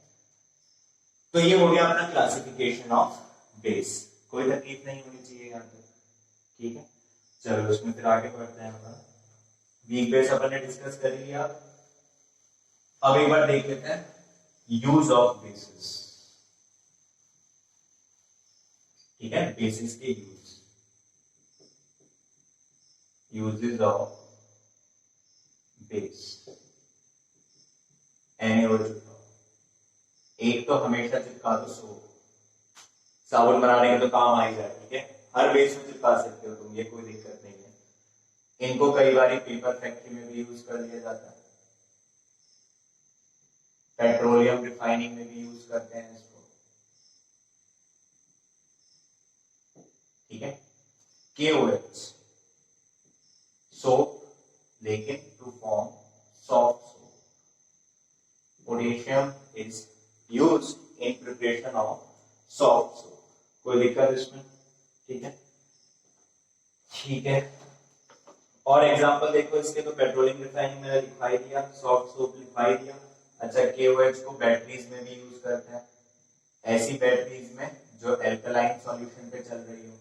तो ये हो गया अपना क्लासिफिकेशन ऑफ बेस, कोई तकलीफ नहीं होनी चाहिए यहाँ पे, ठीक है। चलो उसमें फिर आगे बढ़ते हैं अपना। वीक बेस अपन ने डिस्कस कर लिया। अब एक बार देख लेते हैं यूज ऑफ बेसिस, ठीक है। बेसिस के यूजेस ऑफ बेस, एक तो हमेशा चिपका दो साबुन बनाने के तो काम आ ही जाए, ठीक है। हर बेस में चिपका सकते हो तुम, ये कोई दिक्कत नहीं है। इनको कई बार पेपर फैक्ट्री में भी यूज कर लिया जाता है, पेट्रोलियम रिफाइनिंग में भी यूज करते हैं इसको, ठीक है। KOH सोप, लेकिन to form soft soap. Potassium is used in preparation of soft soap, कोई दिक्कत इसमें, ठीक है, ठीक है। और एग्जांपल देखो इसके, तो पेट्रोलियम रिफाइनिंग में लिखवाई दिया, सॉफ्ट सोप लिखवाई दिया। अच्छा, KOH को बैटरीज में भी यूज करते हैं, ऐसी बैटरीज में जो एल्कलाइन सॉल्यूशन पे चल रही हो,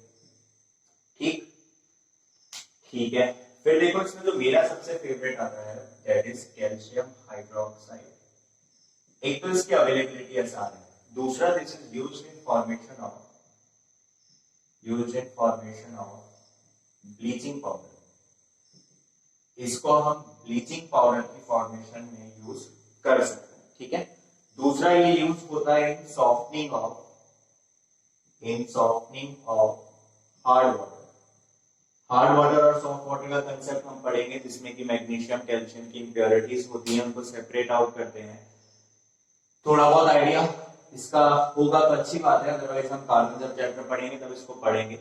ठीक, ठीक है। फिर देखो इसमें जो मेरा सबसे फेवरेट आता है दैट इज कैल्शियम हाइड्रोक्साइड। एक तो इसकी अवेलेबिलिटी आसान है, दूसरा this is used in formation of bleaching powder. इसको हम ब्लीचिंग पाउडर की फॉर्मेशन में यूज कर सकते हैं, ठीक है। दूसरा ये यूज होता है इन सॉफ्टनिंग ऑफ हार्ड वाटर और सॉफ्ट वाटर का कंसेप्ट हम पढ़ेंगे, जिसमें कि मैग्नीशियम कैल्शियम की इंप्योरिटीज होती हैं, उनको सेपरेट आउट करते हैं। थोड़ा बहुत आइडिया इसका होगा तो अच्छी बात है, अदरवाइज हम कार्बन जब चैप्टर पढ़ेंगे तब इसको पढ़ेंगे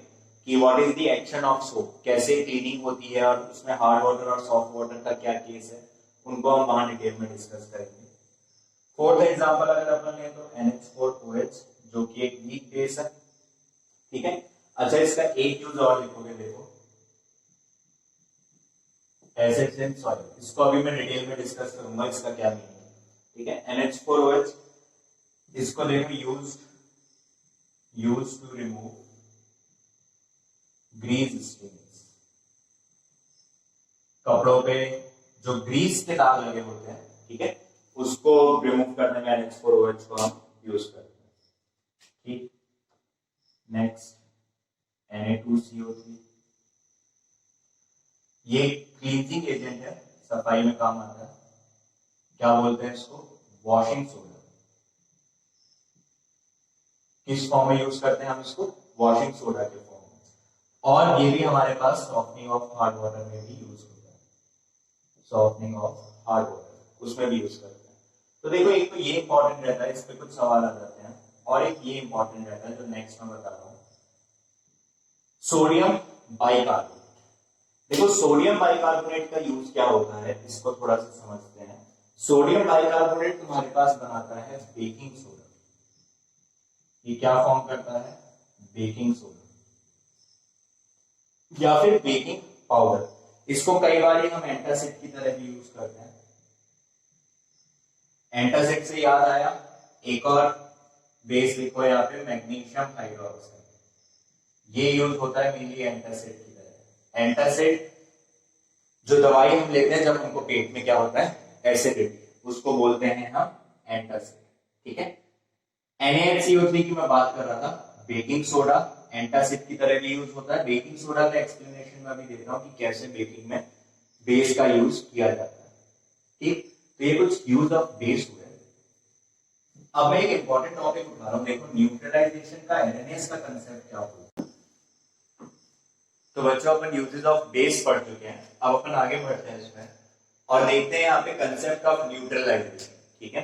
कि what is the action of soap, कैसे क्लीनिंग होती है और उसमें हार्ड वाटर और सॉफ्ट वाटर का क्या केस है, उनको हम वहां डिटेल में डिस्कस करेंगे। फोर्थ एग्जांपल अगर अपन लें तो NH4OH, जो कि एक वीक बेस है, ठीक है। अच्छा, इसका एक यूज और लिखोगे, देखो एसिड्स इन सॉइल, इसको अभी मैं डिटेल में डिस्कस करूंगा इसका क्या मीनिंग है, ठीक है। NH4OH, इसको देखो use to remove grease stains, कपड़ों पे जो ग्रीस के दाग लगे होते हैं, ठीक है, उसको रिमूव करने में NH4OH को हम यूज करते हैं, ठीक। नेक्स्ट Na2CO3, ये क्लींजिंग एजेंट है, सफाई में काम आता है। क्या बोलते हैं इसको? Washing soda. किस फॉर्म में यूज करते हैं हम इसको? वॉशिंग सोडा के फॉर्म में। और ये भी हमारे पास सॉफ्टनिंग ऑफ हार्ड वाटर में भी यूज होता है, सॉफ्टनिंग ऑफ हार्ड वाटर उसमें भी यूज करते हैं। तो देखो, एक तो ये इंपॉर्टेंट रहता है, इस पे कुछ सवाल आ जाते हैं, और एक ये इंपॉर्टेंट रहता है जो नेक्स्ट में बता रहा हूं, सोडियम बाइकार्बोनेट। देखो, सोडियम बाइकार्बोनेट का यूज क्या होता है, इसको थोड़ा सा समझते हैं। सोडियम बाइकार्बोनेट तुम्हारे पास बनाता है बेकिंग सोडा। ये क्या फॉर्म करता है? बेकिंग सोडा या फिर बेकिंग पाउडर। इसको कई बार हम एंटासिड की तरह भी यूज करते हैं। एंटासिड से याद आया, एक और बेस लिखो यहाँ पे, मैग्नीशियम हाइड्रोक्साइड। ये यूज होता है मेनली एंटासिड की तरह। एंटासिड जो दवाई हम लेते हैं जब हमको पेट में क्या होता है, एसिडिटी, उसको बोलते हैं हम एंटासिड, ठीक है। NaCO3 की मैं बात कर रहा था, बेकिंग सोडा एंटासिड की तरह भी यूज होता है। बेकिंग सोडा का एक्सप्लेनेशन मैं भी दे रहा हूं कि कैसे बेकिंग में बेस का यूज किया जाता है, ठीक। तो ये कुछ यूज ऑफ बेस हुए। अब मैं एक इंपॉर्टेंट टॉपिक उठा रहा हूं, देखो न्यूट्रलाइजेशन का एरनेस का कंसेप्ट क्या होगा। तो बच्चों, अपन यूजेस ऑफ बेस पढ़ चुके हैं, अब अपन आगे बढ़ते हैं इसमें और देखते हैं यहाँ पे कंसेप्ट ऑफ न्यूट्रलाइजेशन, ठीक है।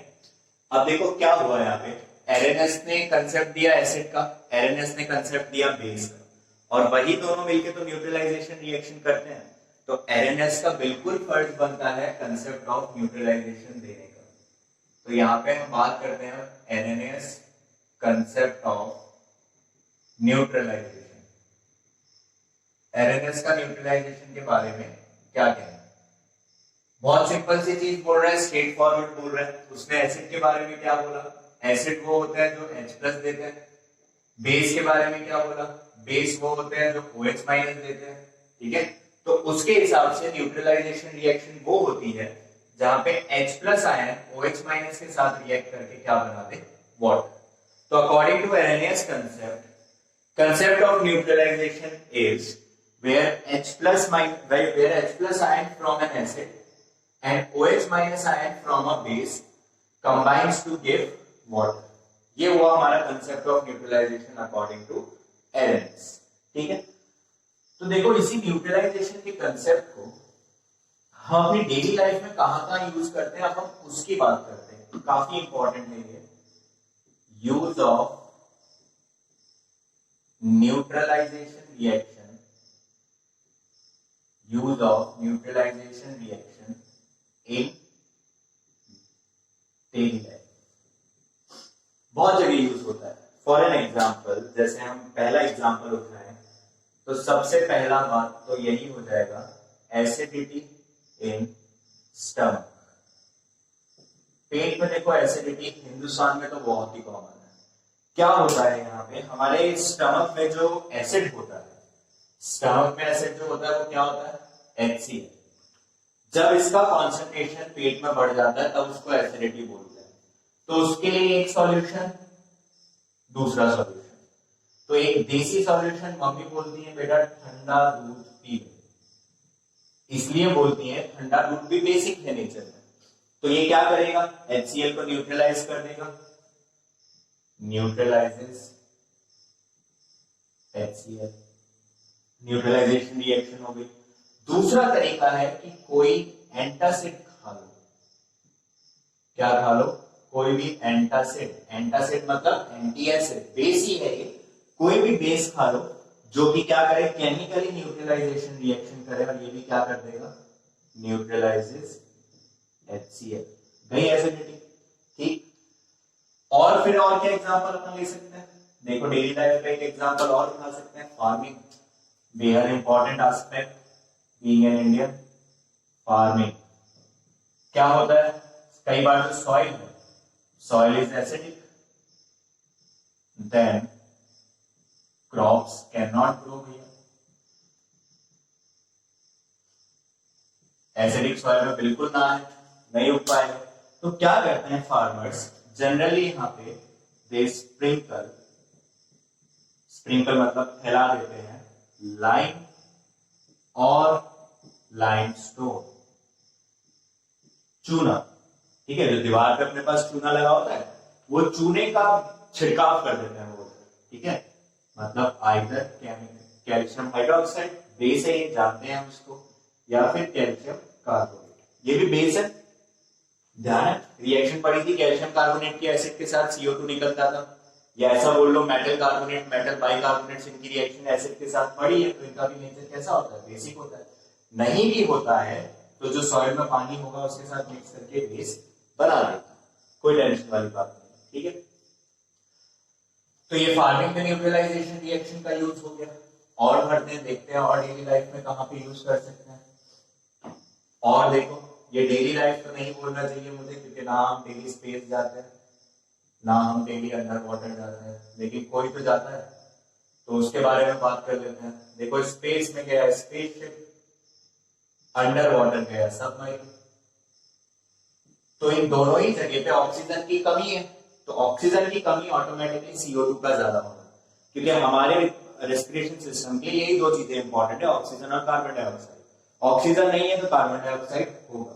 अब देखो क्या हुआ यहाँ पे, एरएनएस ने कंसेप्ट दिया एसिड का, एरएनएस ने कंसेप्ट दिया बेस का, और वही दोनों मिलके तो न्यूट्रलाइजेशन रिएक्शन करते हैं। तो एरएनएस का बिल्कुल फर्ज बनता है कंसेप्ट ऑफ न्यूट्रलाइजेशन देने का। तो यहाँ पे हम बात करते हैं एरएनएस कंसेप्ट ऑफ न्यूट्रलाइजेशन। एरएनएस का न्यूट्रलाइजेशन के बारे में क्या कह रहा है? बहुत सिंपल सी चीज बोल रहा है, स्ट्रेट फॉरवर्ड बोल रहा है। उसने एसिड के बारे में क्या बोला? एसिड वो होता है जो H+ देते हैं। बेस के बारे में क्या बोला? बेस वो होते हैं जो OH- देते हैं। ठीक है, तो उसके हिसाब से न्यूट्रलाइजेशन रिएक्शन वो होती है जहां पे H+ आयन OH- के साथ रिएक्ट करके क्या बना दे? वाटर। तो according to Arrhenius concept of neutralization is where H+ ion from an acid and OH- ion from a base combines to give water. ये हुआ हमारा concept of neutralization according to Arrhenius। ठीक है, तो देखो इसी न्यूट्रलाइजेशन के कंसेप्ट को हम अपनी डेली लाइफ में कहां यूज करते हैं, अब हम उसकी बात करते हैं। काफी इंपॉर्टेंट है ये, use of neutralization reaction, use of neutralization reaction in daily life. बहुत जगह यूज होता है। फॉर एन एग्जाम्पल, जैसे हम पहला एग्जाम्पल उठाएं तो सबसे पहला बात तो यही हो जाएगा, एसिडिटी इन स्टमक। पेट में देखो एसिडिटी हिंदुस्तान में तो बहुत ही कॉमन है। क्या होता है यहाँ पे, हमारे स्टमक में जो एसिड होता है, स्टमक में एसिड जो होता है वो क्या होता है? HCl। जब इसका कॉन्सेंट्रेशन पेट में बढ़ जाता है तब उसको एसिडिटी बोलते हैं। तो उसके लिए एक सॉल्यूशन, दूसरा सॉल्यूशन। तो एक देसी सॉल्यूशन मम्मी बोलती है बेटा ठंडा दूध पी, इसलिए बोलती है ठंडा दूध भी बेसिक है नेचर में। तो ये क्या करेगा? HCl को न्यूट्रलाइज कर देगा, न्यूट्रलाइजेस HCl, न्यूट्रलाइजेशन रिएक्शन हो गई। दूसरा तरीका है कि कोई एंटासिड खा लो। क्या खा लो? कोई भी एंटासिड। एंटासिड मतलब एंटी एसिड, बेस ही है ये। कोई भी बेस खा लो जो कि क्या करे? केमिकली न्यूट्रलाइजेशन रिएक्शन करे, और ये भी क्या कर देगा? Neutralises HCl। गई एसिडिटी। ठीक, और फिर और क्या एग्जांपल अपन ले सकते हैं? देखो डेली लाइफ का एक एग्जांपल और उठा सकते हैं, फार्मिंग। बेहद important aspect being an Indian. Farming क्या होता है? कई बार जो सॉइल है, soil is acidic, then crops can not grow here. Acidic soil में बिल्कुल ना है, नहीं उग पाएगा। तो क्या करते हैं फार्मर्स? जनरली यहाँ पे दे स्प्रिंकल, स्प्रिंकल मतलब फैला देते हैं लाइम और लाइमस्टोन, चूना। ठीक है, जो दीवार पे अपने पास चूना लगा होता है वो चूने का छिड़काव कर देते हैं वो। ठीक है, मतलब आइदर कैल्शियम हाइड्रोक्साइड, बेस है ये जानते हैं हम इसको, या फिर कैल्शियम कार्बोनेट, ये भी बेस है। ध्यान, रिएक्शन पड़ी थी कैल्शियम कार्बोनेट की एसिड के साथ, CO2 निकलता था। या ऐसा बोल लो मेटल कार्बोनेट, मेटल बाइकार्बोनेट, इनकी रिएक्शन एसिड के साथ पड़ी है, तो इनका भी नेचर कैसा होता है? बेसिक होता है। नहीं भी होता है तो जो सॉइल में पानी होगा उसके साथ मिक्स करके बेस बना देता, कोई टेंशन वाली बात नहीं। ठीक है, तो ये फार्मिंग में न्यूट्रलाइजेशन रिएक्शन का यूज हो गया। और बढ़ते हैं, देखते हैं और डेली लाइफ में कहां पे यूज कर सकते हैं। और देखो, ये डेली लाइफ तो नहीं बोलना चाहिए मुझे, क्योंकि ना हम डेली स्पेस जाते हैं, ना हम डेली अंडर वाटर जाते हैं, लेकिन कोई तो जाता है, तो उसके बारे में बात कर लेते हैं। देखो स्पेस में गया स्पेसशिप, अंडर वाटर गया सबमरीन। तो इन दोनों ही जगह पे ऑक्सीजन की कमी है, तो ऑक्सीजन की कमी ऑटोमेटिकली CO2 का ज्यादा होगा, क्योंकि हमारे रेस्पिरेशन सिस्टम के लिए यही दो चीजें इंपॉर्टेंट है, ऑक्सीजन और कार्बन डाइऑक्साइड। ऑक्सीजन नहीं है तो कार्बन डाइऑक्साइड होगा।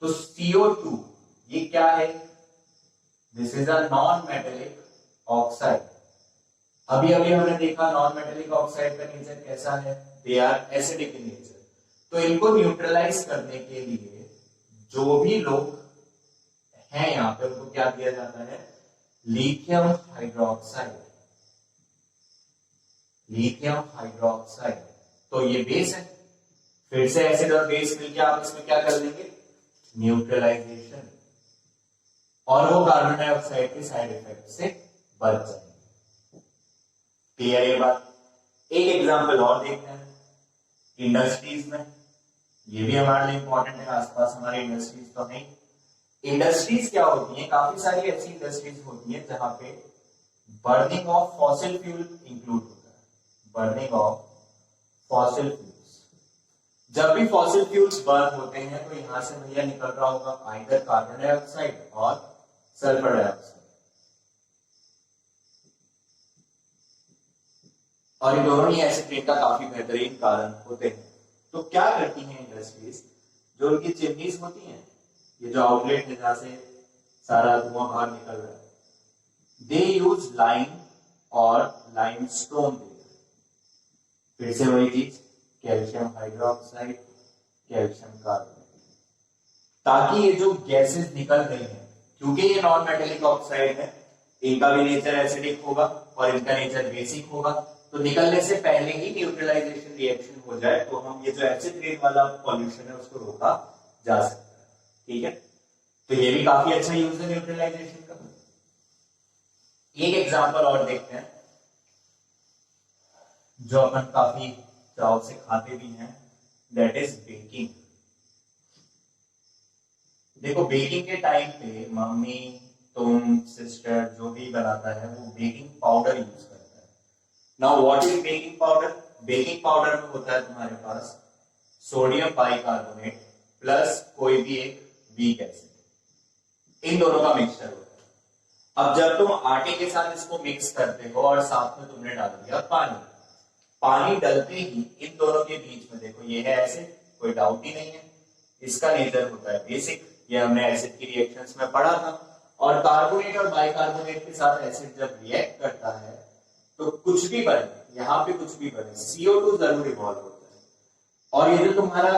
तो CO2 ये क्या है? This is a non metallic oxide. अभी अभी हमने देखा नॉन मेटेलिक ऑक्साइड का नेचर कैसा है? They are acidic in nature. तो इनको न्यूट्रलाइज करने के लिए जो भी लोग हैं यहाँ पे उनको क्या दिया जाता है? Lithium hydroxide. लिथियम हाइड्रोक्साइड, तो ये बेस है। फिर से एसिड और बेस मिलकर आपस में क्या कर देंगे? न्यूट्रलाइजेशन, और वो कार्बन डाइऑक्साइड के साइड इफेक्ट से बच जाएंगे। क्लियर ये बात? एक एग्जांपल और देखते हैं। इंडस्ट्रीज में ये भी हमारे लिए इंपॉर्टेंट है, आसपास हमारे इंडस्ट्रीज तो नहीं। इंडस्ट्रीज क्या होती हैं, काफी सारी ऐसी इंडस्ट्रीज होती हैं जहां पे burning of fossil fuel include होता है। बर्निंग ऑफ फॉसिल फ्यूल्स, जब भी फॉसिल फ्यूल्स बर्न होते हैं तो यहां से भैया निकल रहा होगा आइदर कार्बन डाइऑक्साइड और सल्फर डाइऑक्साइड, और ये दोनों ही एसिड रेन का काफी बेहतरीन कारण होते हैं। तो क्या करती हैं इंडस्ट्रीज, जो उनकी चिमनीज होती हैं, ये जो आउटलेट है जहां से सारा धुआं बाहर निकल रहा है, दे यूज लाइम और लाइमस्टोन देकर, फिर से वही चीज, कैल्शियम हाइड्रोक्साइड, कैल्शियम कार्बोनेट, ताकि ये जो गैसेस निकल रही हैं, क्योंकि ये नॉन मेटेलिक ऑक्साइड है, इनका भी नेचर एसिडिक होगा और इनका नेचर बेसिक होगा, तो निकलने से पहले ही न्यूट्रलाइजेशन रिएक्शन हो जाए तो हम ये जो एसिड रेन वाला पॉल्यूशन है उसको रोका जा सकता है। ठीक है, तो ये भी काफी अच्छा यूज है न्यूट्रलाइजेशन का। एक एग्जांपल और देखते हैं जो अपन काफी चाव से खाते भी हैं, दैट इज बेकिंग। देखो बेकिंग के टाइम पे मम्मी, तुम, सिस्टर जो भी बनाता है वो बेकिंग पाउडर यूज करता है। Now what is baking powder? Baking powder में होता है तुम्हारे पास सोडियम बाइकार्बोनेट प्लस कोई भी एक वीक एसिड, इन दोनों का मिक्सचर होता है। अब जब तुम आटे के साथ इसको मिक्स करते हो और साथ में तुमने डाल दिया पानी, पानी डलते ही इन दोनों के बीच में देखो ये है एसिड, कोई डाउट ही नहीं है, इसका नेचर होता है बेसिक, ये हमने एसिड की रिएक्शंस में पढ़ा था। और कार्बोनेट और बाइकार्बोनेट के साथ एसिड जब रिएक्ट करता है तो कुछ भी बने, यहाँ पे कुछ भी बने, CO2 जरूर इवॉल्व होता है। और ये जो तुम्हारा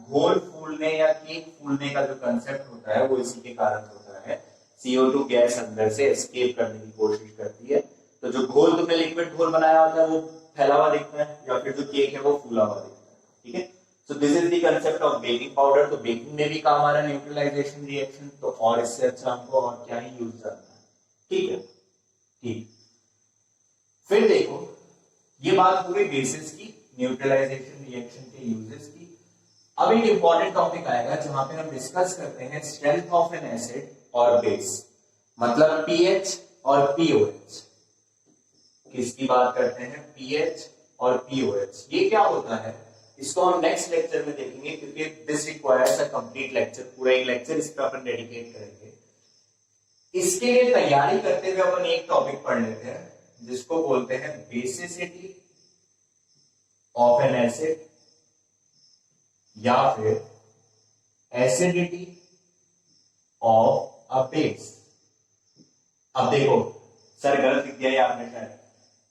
घोल फूलने या केक फूलने का जो कंसेप्ट होता है वो इसी के कारण होता है। CO2 गैस अंदर से एस्केप करने की कोशिश करती है, तो जो घोल तुमने लिक्विड घोल बनाया होता है वो फैला हुआ दिखता है, या फिर जो केक है वो फूला हुआ दिखता है। ठीक है, so this is the concept of baking powder. तो बेकिंग में भी काम आ रहा है न्यूट्रलाइजेशन रिएक्शन, तो और इससे अच्छा हमको और क्या ही यूज करना है। ठीक है, ठीक। फिर देखो ये बात पूरी बेसिस की, न्यूट्रलाइजेशन रिएक्शन के यूजेस की। अब एक इंपॉर्टेंट टॉपिक आएगा जहां पे हम डिस्कस करते हैं स्ट्रेंथ ऑफ एन एसिड और बेस, मतलब पीएच और पीओएच। किसकी बात करते हैं? पीएच और पीओएच। ये क्या होता है इसको हम नेक्स्ट लेक्चर में देखेंगे, क्योंकि this requires a complete lecture, पूरा एक लेक्चर इस पर अपन डेडिकेट करेंगे। इसके लिए तैयारी करते हुए अपन एक टॉपिक पढ़ लेते हैं जिसको बोलते हैं बेसिसिटी ऑफ एन एसिड या फिर एसिडिटी ऑफ अ बेस। अब देखो सर गलत लिख दिया आपने, शायद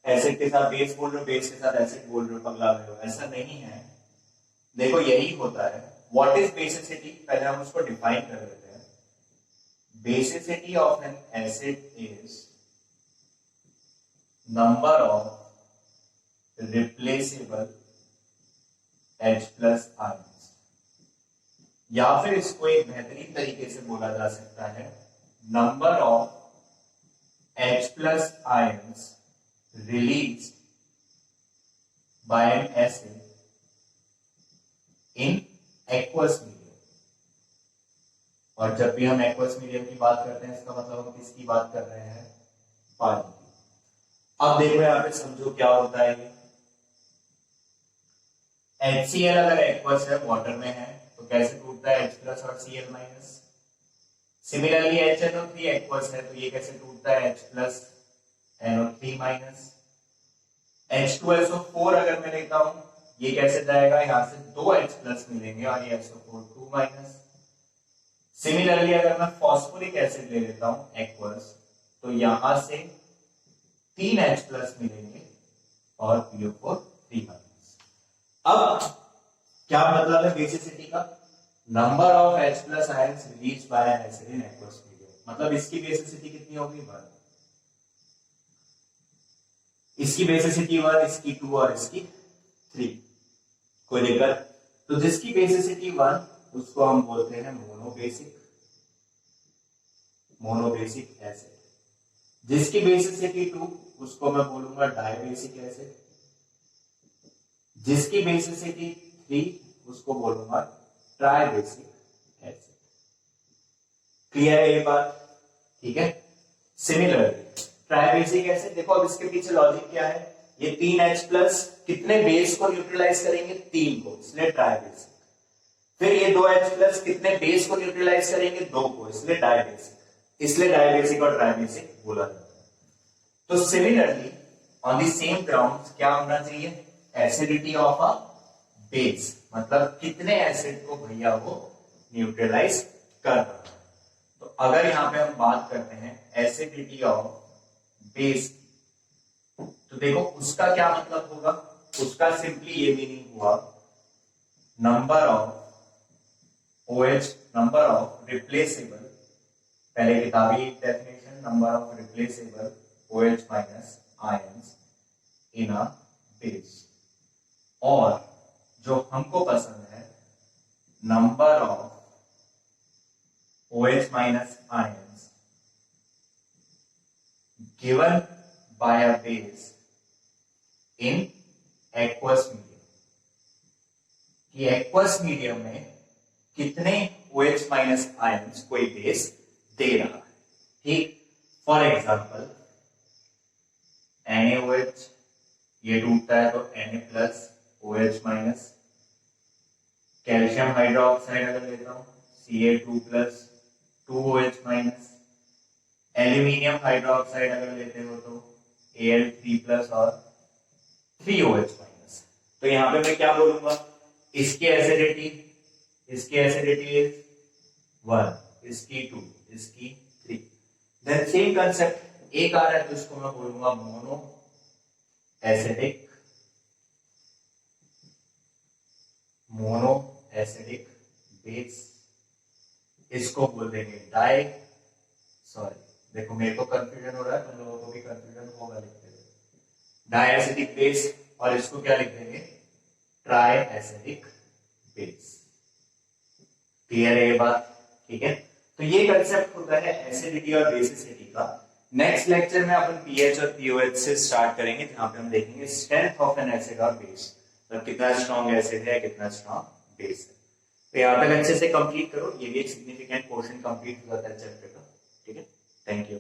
एसिड के साथ बेस बोल रहे हो, बेस के साथ एसिड बोल रहे हो, पगला रहे हो, ऐसा नहीं है। देखो यही होता है। व्हाट इज बेसिसिटी, पहले हम उसको डिफाइन कर लेते हैं। Basicity of N acid is number of replaceable H+ ions, या फिर इसको एक बेहतरीन तरीके से बोला जा सकता है number of H+ ions released by an acid in aqueous medium। और जब भी हम एक्वस मीडियम की बात करते हैं इसका मतलब हम किसकी बात कर रहे हैं? पानी की। अब देखो यहां पे समझो क्या होता है। HCl अगर एक्वस है, वाटर में है, तो कैसे टूटता है H+ और Cl-। सिमिलरली HNO3 एक्वस है, तो ये कैसे टूटता है H+ NO3-। H2SO4 अगर मैं लेता हूं, ये कैसे जाएगा, यहां से 2 H+ मिलेंगे और ये SO4 2-। सिमिलरली अगर मैं फॉस्फोरिक एसिड ले लेता हूं एक्वस, तो यहां से 3 H+ मिलेंगे और PO4 3-। अब क्या मतलब है बेसिसिटी का? Number of H+ ions released by N acid in aqueous medium. मतलब इसकी बेसिसिटी कितनी होगी? 1। इसकी बेसिसिटी 1, इसकी 2 और इसकी 3। कोई दिक्कत? तो जिसकी बेसिसिटी 1 उसको हम बोलते हैं मोनोबेसिक एसिड। जिसकी बेसिसिटी 2 उसको मैं बोलूंगा डाइबेसिक एसिड। जिसकी बेसिसिटी 3 उसको बोलूंगा ट्राई बेसिक एसिड। क्लियर है ये बात? ठीक है। सिमिलरली ट्राई बेसिक एसिड, देखो अब इसके पीछे लॉजिक क्या है, ये 3H प्लस कितने बेस को न्यूट्रलाइज करेंगे, 3 को, इसलिए ट्राई बेसिक। फिर ये 2H प्लस कितने बेस को न्यूट्रलाइज करेंगे, 2 को, इसलिए डाई बेसिक, इसलिए डाई बेसिक और ट्राई बेसिक बोला जाता है। तो similarly on the same ground क्या होना चाहिए, एसिडिटी ऑफ अ बेस, मतलब कितने एसिड को भैया वो न्यूट्रलाइज कर रहा है। तो अगर यहां पे हम बात करते हैं एसिडिटी ऑफ बेस, तो देखो उसका क्या मतलब होगा, उसका सिंपली ये मीनिंग हुआ number of OH, number of replaceable, पहले किताबी definition, number of replaceable OH minus ions in a base, और जो हमको पसंद है number of OH minus ions given by a base in aqueous medium, कि एक्वस मीडियम में कितने OH माइनस आयंस कोई बेस दे रहा है। ठीक, फॉर एग्जांपल NaOH, ये टूटता है तो Na plus OH minus, calcium hydroxide अगर लेता हूं Ca2 plus 2OH minus, aluminium hydroxide अगर लेते हो तो Al3 प्लस और 3OH माइनस। तो यहां पे मैं क्या बोलूंगा, इसकी एसिडिटी इज 1, इसकी 2, इसकी 3। देन सेम कंसेप्ट एक आ रहा है तो इसको मैं बोलूंगा मोनो एसिडिक बेस, इसको बोल देंगे डाई, सॉरी देखो मेरे को कंफ्यूजन हो रहा है, तुम लोगों को भी कंफ्यूजन होगा लिखते हुए, डाई एसिडिक बेस, और इसको क्या लिख देंगे, ट्राई एसिडिक बेस। क्लियर है ये बात? ठीक है, तो ये कंसेप्ट होता है एसिडिटी और बेसिसिटी का। नेक्स्ट लेक्चर में अपन पीएच और पीओएच से स्टार्ट करेंगे, जहां पे हम देखेंगे स्ट्रेंथ ऑफ एन एसिड और बेस, मतलब कितना स्ट्रॉन्ग एसिड है, कितना स्ट्रॉन्ग बेस है। तो यहाँ तक अच्छे से कंप्लीट करो, ये भी एक सिग्निफिकेंट पोर्शन कंप्लीट हो जाता है चैप्टर का। ठीक है, थैंक यू।